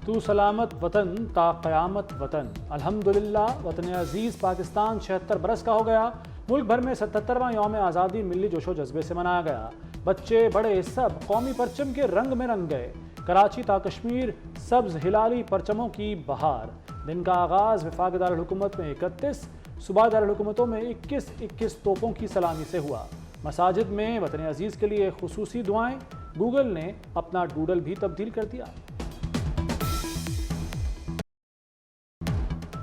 تو سلامت وطن تا قیامت وطن۔ الحمدللہ وطن عزیز پاکستان 76 برس کا ہو گیا۔ ملک بھر میں 77واں یوم آزادی ملی جوش و جذبے سے منایا گیا۔ بچے بڑے سب قومی پرچم کے رنگ میں رنگ گئے۔ کراچی تا کشمیر سبز ہلالی پرچموں کی بہار۔ دن کا آغاز وفاق دارالحکومت میں 31، صوبائی دارالحکومتوں میں 21 توپوں کی سلامی سے ہوا۔ مساجد میں وطن عزیز کے لیے خصوصی دعائیں۔ گوگل نے اپنا ڈوڈل بھی تبدیل کر دیا۔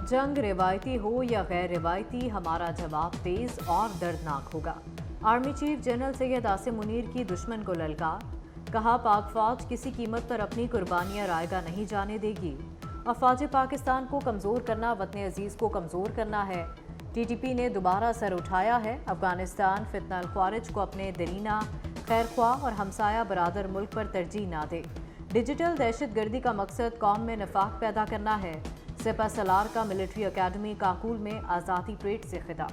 جنگ روایتی ہو یا غیر روایتی، ہمارا جواب تیز اور دردناک ہوگا۔ Army chief general Syed Asim Munir کی دشمن کو للکار۔ کہا پاک فوج کسی قیمت پر اپنی قربانیاں رائیگاں نہیں جانے دے گی۔ افواج پاکستان کو کمزور کرنا وطن عزیز کو کمزور کرنا ہے۔ ٹی ٹی پی نے دوبارہ سر اٹھایا ہے۔ افغانستان فتنہ الخوارج کو اپنے درینہ، خیر خواہ اور ہمسایہ برادر ملک پر ترجیح نہ دے۔ ڈیجیٹل دہشت گردی کا مقصد قوم میں نفاق پیدا کرنا ہے۔ سپہ سالار کا ملٹری اکیڈمی کاکول میں آزادی پریڈ سے خطاب۔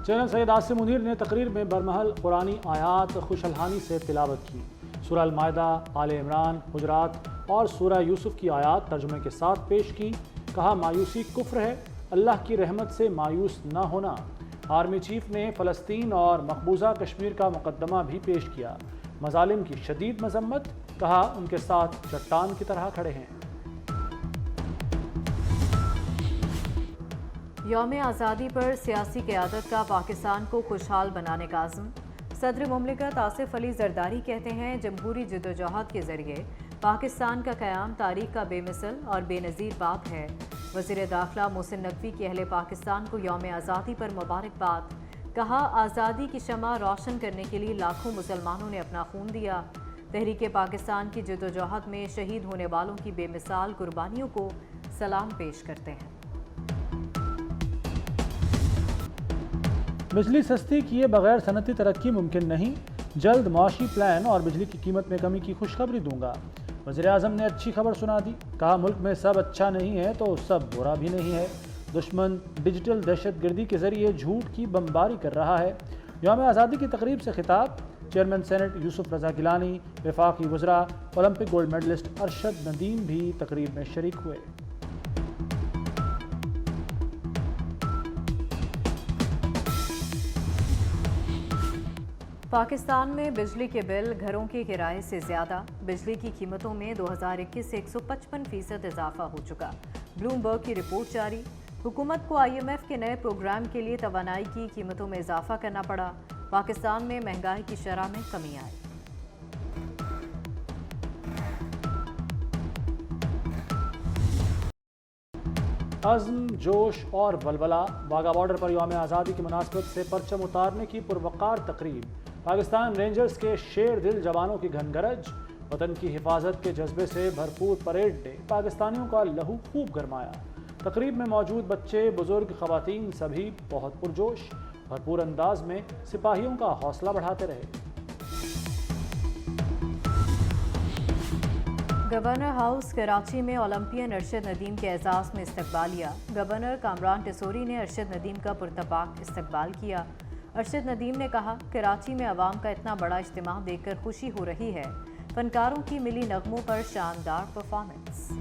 جنرل سید عاصم منیر نے تقریر میں برمحل قرآنی آیات خوش الحانی سے تلاوت کی۔ سورہ المائدہ، آل عمران، حجرات اور سورہ یوسف کی آیات ترجمے کے ساتھ پیش کی۔ کہا مایوسی کفر ہے، اللہ کی رحمت سے مایوس نہ ہونا۔ آرمی چیف نے فلسطین اور مقبوضہ کشمیر کا مقدمہ بھی پیش کیا۔ مظالم کی شدید مذمت۔ کہا ان کے ساتھ چٹان کی طرح کھڑے ہیں۔ یوم آزادی پر سیاسی قیادت کا پاکستان کو خوشحال بنانے کا عزم۔ صدر مملکت آصف علی زرداری کہتے ہیں جمہوری جدوجہد کے ذریعے پاکستان کا قیام تاریخ کا بے مثل اور بے نظیر باب ہے۔ وزیر داخلہ محسن نقوی کی اہل پاکستان کو یوم آزادی پر مبارکباد۔ کہا آزادی کی شمع روشن کرنے کے لیے لاکھوں مسلمانوں نے اپنا خون دیا۔ تحریک پاکستان کی جدوجہد میں شہید ہونے والوں کی بے مثال قربانیوں کو سلام پیش کرتے ہیں۔ بجلی سستی کیے بغیر صنعتی ترقی ممکن نہیں۔ جلد معاشی پلان اور بجلی کی قیمت میں کمی کی خوشخبری دوں گا۔ وزیر اعظم نے اچھی خبر سنا دی۔ کہا ملک میں سب اچھا نہیں ہے تو سب برا بھی نہیں ہے۔ دشمن ڈیجیٹل دہشت گردی کے ذریعے جھوٹ کی بمباری کر رہا ہے۔ یوم آزادی کی تقریب سے خطاب۔ چیئرمین سینٹ یوسف رضا گیلانی، وفاقی وزراء، Olympic gold medallist Arshad Nadeem بھی تقریب میں شریک ہوئے۔ پاکستان میں بجلی کے بل گھروں کے کرائے سے زیادہ۔ بجلی کی قیمتوں میں 2021 سے 155% اضافہ ہو چکا۔ بلومبرگ کی رپورٹ جاری۔ حکومت کو آئی ایم ایف کے نئے پروگرام کے لیے توانائی کی قیمتوں میں اضافہ کرنا پڑا۔ پاکستان میں مہنگائی کی شرح میں کمی آئی۔ عزم، جوش اور ولولہ۔ واگا بارڈر پر یوم آزادی کی مناسبت سے پرچم اتارنے کی پروقار تقریب۔ پاکستان رینجرز کے شیر دل جوانوں کی گھن گرج۔ وطن کی حفاظت کے جذبے سے بھرپور پریڈ نے پاکستانیوں کا لہو خوب گرمایا۔ تقریب میں موجود بچے، بزرگ، خواتین سبھی بہت پرجوش، بھرپور انداز میں سپاہیوں کا حوصلہ بڑھاتے رہے۔ گورنر ہاؤس کراچی میں اولمپئن ارشد ندیم کے اعزاز میں استقبالیہ۔ گورنر کامران ٹیسوری نے ارشد ندیم کا پرتپاک استقبال کیا۔ ارشد ندیم نے کہا کراچی میں عوام کا اتنا بڑا اجتماع دیکھ کر خوشی ہو رہی ہے۔ فنکاروں کی ملی نغموں پر شاندار پرفارمنس۔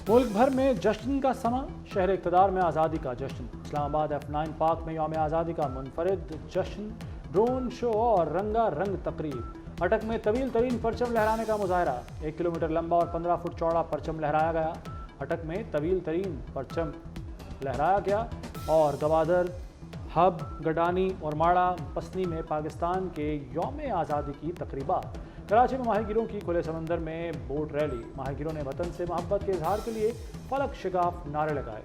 ملک بھر میں جشن کا سماں۔ شہر اقتدار میں آزادی کا جشن۔ اسلام آباد F9 پارک میں یوم آزادی کا منفرد جشن، ڈرون شو اور رنگا رنگ تقریب۔ اٹک میں طویل ترین پرچم لہرانے کا مظاہرہ۔ 1 کلومیٹر لمبا اور 15 فٹ چوڑا پرچم لہرایا گیا۔ اٹک میں طویل ترین پرچم لہرایا گیا اور گوادر، ہب، گڈانی اور ماڑا پسنی میں پاکستان کے یوم آزادی کی تقریبات۔ کراچی میں ماہی گیروں کی کھلے سمندر میں بوٹ ریلی۔ ماہی گیروں نے وطن سے محبت کے اظہار کے لیے فلک شگاف نعرے لگائے۔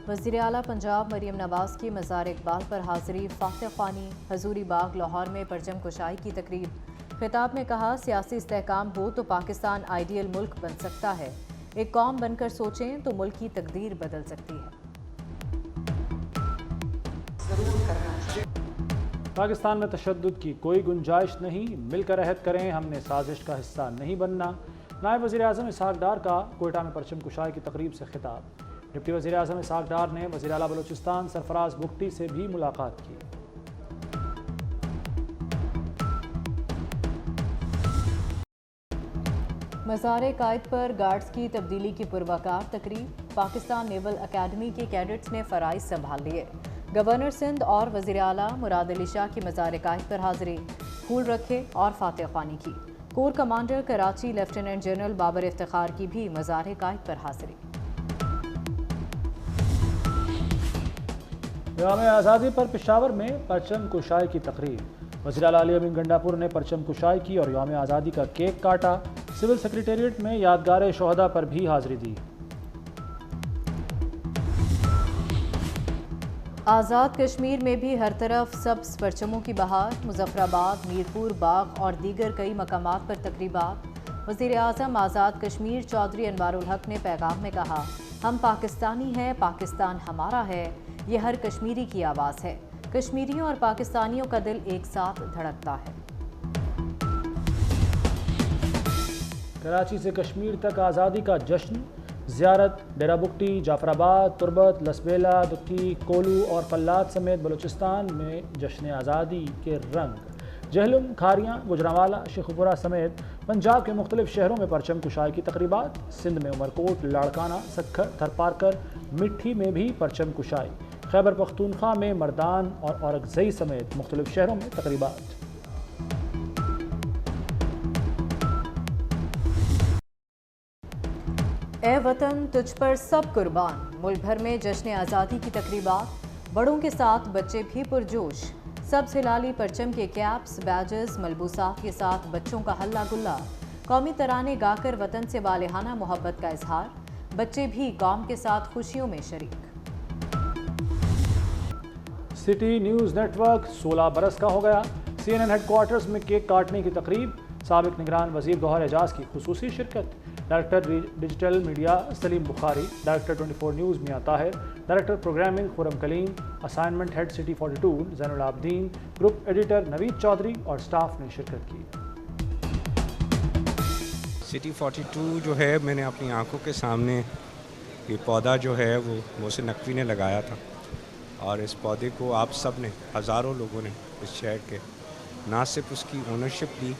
وزیر اعلیٰ پنجاب مریم نواز کی مزار اقبال پر حاضری۔ فاتح خوانی، حضوری باغ لاہور میں پرچم کشائی کی تقریب۔ خطاب میں کہا سیاسی استحکام ہو تو پاکستان آئیڈیل ملک بن سکتا ہے۔ ایک قوم بن کر سوچیں تو ملک کی تقدیر بدل سکتی ہے۔ پاکستان میں تشدد کی کوئی گنجائش نہیں، مل کر عہد کریں ہم نے سازش کا حصہ نہیں بننا۔ نائب وزیر اعظم اسحاق ڈار کا کوئٹہ میں پرچم کشائی کی تقریب سے خطاب۔ ڈپٹی وزیر اعظم اسحاق ڈار نے وزیر اعلیٰ بلوچستان سرفراز بگٹی سے بھی ملاقات کی۔ مزار قائد پر گارڈز کی تبدیلی کی پروقار تقریب۔ پاکستان نیول اکیڈمی کے کیڈٹس نے فرائض سنبھال لیے۔ گورنر سندھ اور وزیر اعلیٰ مراد علی شاہ کی مزار قائد پر حاضری، پھول رکھے اور فاتح خوانی کی۔ Corps commander Karachi lieutenant general Babar Iftikhar کی بھی مزار قائد پر حاضری۔ یوم آزادی پر پشاور میں پرچم کشائی کی تقریب۔ وزیر اعلیٰ علی امین گنڈاپور نے پرچم کشائی کی اور یوم آزادی کا کیک کاٹا۔ سول سیکریٹریٹ میں یادگار شہداء پر بھی حاضری دی۔ آزاد کشمیر میں بھی ہر طرف سبز پرچموں کی بہار۔ مظفر آباد، میرپور، باغ اور دیگر کئی مقامات پر تقریبات۔ وزیر اعظم آزاد کشمیر چودھری انوار الحق نے پیغام میں کہا، ہم پاکستانی ہیں، پاکستان ہمارا ہے، یہ ہر کشمیری کی آواز ہے۔ کشمیریوں اور پاکستانیوں کا دل ایک ساتھ دھڑکتا ہے۔ کراچی سے کشمیر تک آزادی کا جشن، زیارت ڈیرہ بگٹی، جعفر آباد، تربت، لسبیلا، دکی، کولو اور قلات سمیت بلوچستان میں جشن آزادی کے رنگ۔ جہلم، کھاریاں، گجرانوالہ، شیخوپورہ سمیت پنجاب کے مختلف شہروں میں پرچم کشائی کی تقریبات۔ سندھ میں عمرکوٹ، لاڑکانہ، سکھر، تھرپارکر، مٹھی میں بھی پرچم کشائی۔ خیبر پختونخوا میں مردان اور اورکزئی سمیت مختلف شہروں میں تقریبات۔ اے وطن تجھ پر سب قربان، ملک بھر میں جشن آزادی کی تقریبات۔ بڑوں کے ساتھ بچے بھی پرجوش۔ سبز ہلالی پرچم کے کیپس، بیجز، ملبوسات کے ساتھ بچوں کا ہلا گلا۔ قومی ترانے گا کر وطن سے والہانہ محبت کا اظہار۔ بچے بھی قوم کے ساتھ خوشیوں میں شریک۔ سٹی نیوز نیٹ ورک 16 برس کا ہو گیا۔ CNN ہیڈ کوارٹرز میں کیک کاٹنے کی تقریب۔ سابق نگران وزیر گوہر اعجاز کی خصوصی شرکت۔ ڈائریکٹر ڈیجیٹل میڈیا سلیم بخاری، ڈائریکٹر 24 نیوز میاں طاہر، ڈائریکٹر پروگرامنگ خرم کلیم، اسائنمنٹ ہیڈ سٹی 42 زین العابدین، گروپ ایڈیٹر نوید چودھری اور سٹاف نے شرکت کی۔ سٹی 42 جو ہے، میں نے اپنی آنکھوں کے سامنے یہ پودا جو ہے وہ محسن نقوی نے لگایا تھا، اور اس پودے کو آپ سب نے، ہزاروں لوگوں نے اس شہر کے نہ صرف اس کی اونرشپ لی،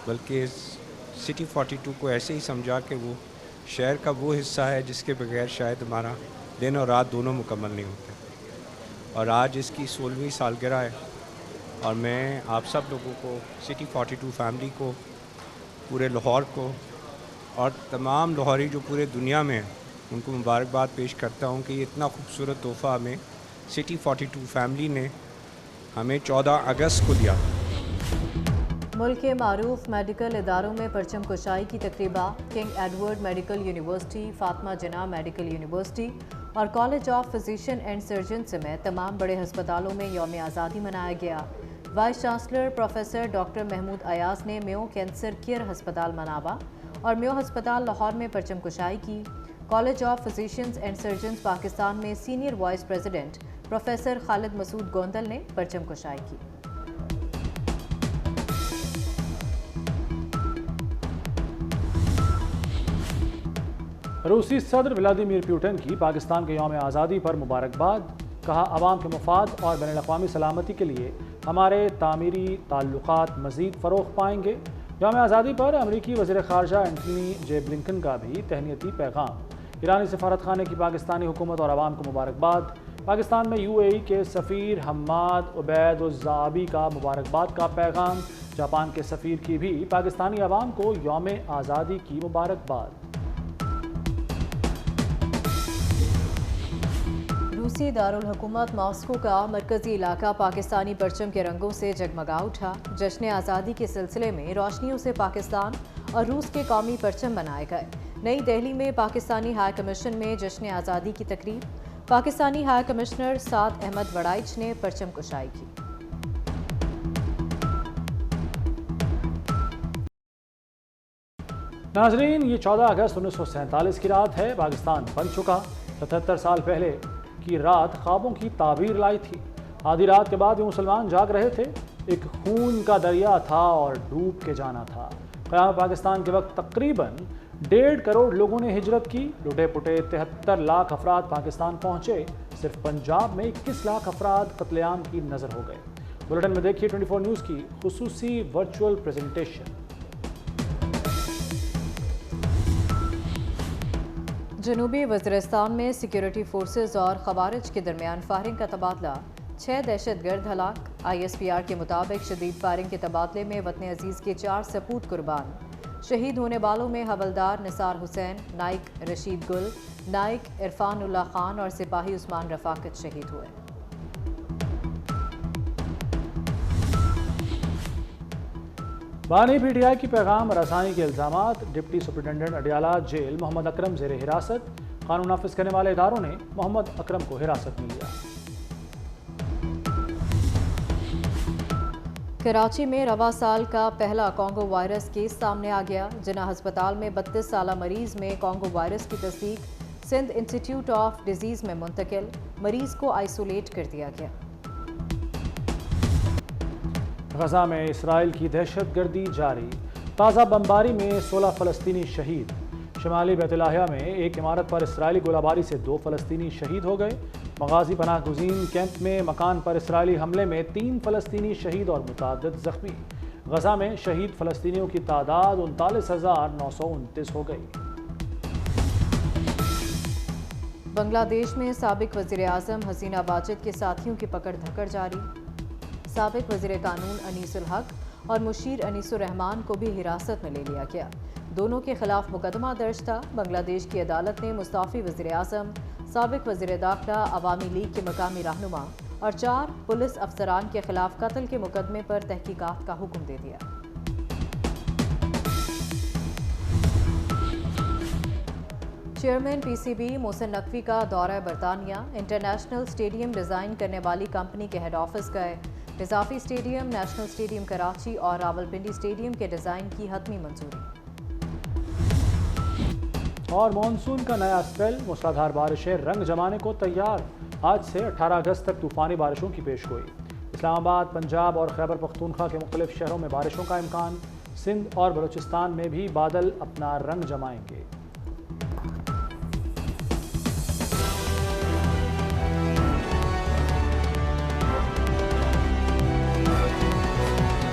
بلکہ سٹی 42 کو ایسے ہی سمجھا کہ وہ شہر کا وہ حصہ ہے جس کے بغیر شاید ہمارا دن اور رات دونوں مکمل نہیں ہوتے۔ اور آج اس کی 16ویں سالگرہ ہے، اور میں آپ سب لوگوں کو، سٹی 42 فیملی کو، پورے لاہور کو اور تمام لاہوری جو پورے دنیا میں ہیں، ان کو مبارکباد پیش کرتا ہوں کہ یہ اتنا خوبصورت تحفہ ہمیں سٹی 42 فیملی نے ہمیں 14 اگست کو دیا۔ ملک کے معروف میڈیکل اداروں میں پرچم کشائی کی تقریبات۔ King Edward Medical University, Fatima Jinnah Medical University اور College of Physician and Surgeon سمیت تمام بڑے ہسپتالوں میں یوم آزادی منایا گیا۔ Vice chancellor professor doctor Mahmood Ayaz نے میو کینسر کیئر ہسپتال منابع اور میو ہسپتال لاہور میں پرچم کشائی کی۔ College of فزیشینز and surgeons Pakistan میں سینئر وائس پریزیڈنٹ پروفیسر خالد مسعود گوندل نے پرچم کشائی کی۔ روسی صدر ولادیمیر پیوٹن کی پاکستان کے یوم آزادی پر مبارکباد۔ کہا، عوام کے مفاد اور بین الاقوامی سلامتی کے لیے ہمارے تعمیری تعلقات مزید فروغ پائیں گے۔ یوم آزادی پر امریکی وزیر خارجہ اینٹونی جے بلنکن کا بھی تہنیتی پیغام۔ ایرانی سفارت خانے کی پاکستانی حکومت اور عوام کو مبارکباد۔ پاکستان میں UAE کے سفیر حماد عبید الزعابی کا مبارکباد کا پیغام۔ جاپان کے سفیر کی بھی پاکستانی عوام کو یوم آزادی کی مبارکباد۔ روسی دارالحکومت ماسکو کا مرکزی علاقہ پاکستانی پرچم کے رنگوں سے جگمگا اٹھا۔ جشن آزادی کے سلسلے میں روشنیوں سے پاکستان اور روس کے قومی پرچم بنائے گئے۔ نئی دہلی میں پاکستانی ہائی کمیشن میں جشن آزادی کی تقریب۔ پاکستانی ہائی کمشنر سعد احمد وڑائچ نے پرچم کشائی کی۔ ناظرین، یہ 14 اگست 1947 کی رات ہے۔ پاکستان بن چکا۔ 77 سال پہلے کی رات خوابوں کی تعبیر لائی تھی۔ آدھی رات کے بعد یہ مسلمان جاگ رہے تھے۔ ایک خون کا دریا تھا اور ڈوب کے جانا تھا۔ قیام پاکستان کے وقت تقریباً 1.5 کروڑ لوگوں نے ہجرت کی. لٹے پٹے 73 لاکھ افراد پاکستان پہنچے. صرف پنجاب میں 21 لاکھ افراد قتل عام کی نظر ہو گئے. بلیٹن میں دیکھیے 24 نیوز کی خصوصی ورچوئل پریزنٹیشن. جنوبی وزیرستان میں سیکیورٹی فورسز اور خوارج کے درمیان فائرنگ کا تبادلہ. 6 دہشت گرد ہلاک. ISPR کے مطابق شدید فائرنگ کے تبادلے میں وطن عزیز کے 4 سپوت قربان. شہید ہونے والوں میں حولدار نثار حسین، نائک رشید گل، نائک عرفان اللہ خان اور سپاہی عثمان رفاقت شہید ہوئے. بانی PTI کی پیغام رسانی کے الزامات. ڈپٹی سپرنٹینڈنٹ اڈیالہ جیل محمد اکرم زیر حراست. قانون نافذ کرنے والے اداروں نے محمد اکرم کو حراست میں لیا. کراچی میں رواں سال کا پہلا کانگو وائرس کیس سامنے آ گیا. جناح ہسپتال میں 32 سالہ مریض میں کانگو وائرس کی تصدیق. سندھ انسٹیٹیوٹ آف ڈیزیز میں منتقل. مریض کو آئسولیٹ کر دیا گیا. غزہ میں اسرائیل کی دہشت گردی جاری. تازہ بمباری میں 16 فلسطینی شہید. شمالی بیت لاہیہ میں ایک عمارت پر اسرائیلی گولہ باری سے 2 فلسطینی شہید ہو گئے. مغازی پناہ گزین کیمپ میں مکان پر اسرائیلی حملے میں 3 فلسطینی شہید اور متعدد زخمی. غزہ میں شہید فلسطینیوں کی تعداد 39,929 ہو گئی. بنگلہ دیش میں سابق وزیر اعظم حسینہ واجد کے ساتھیوں کی پکڑ دھکڑ جاری. سابق وزیر قانون انیس الحق اور مشیر انیس الرحمان کو بھی حراست میں لے لیا گیا. دونوں کے خلاف مقدمہ درج تھا. بنگلہ دیش کی عدالت نے مستعفی وزیر اعظم، سابق وزیر داخلہ، عوامی لیگ کے مقامی رہنما اور 4 پولیس افسران کے خلاف قتل کے مقدمے پر تحقیقات کا حکم دے دیا. چیئرمین PCB محسن نقوی کا دورہ برطانیہ. انٹرنیشنل اسٹیڈیم ڈیزائن کرنے والی کمپنی کے ہیڈ آفس گئے. اضافی اسٹیڈیم، نیشنل اسٹیڈیم کراچی اور راولپنڈی اسٹیڈیم کے ڈیزائن کی حتمی منظوری. اور مانسون کا نیا اسپیل. موسلادھار بارشیں رنگ جمانے کو تیار. آج سے 18 اگست تک طوفانی بارشوں کی پیشگوئی. اسلام آباد، پنجاب اور خیبر پختونخوا کے مختلف شہروں میں بارشوں کا امکان. سندھ اور بلوچستان میں بھی بادل اپنا رنگ جمائیں گے.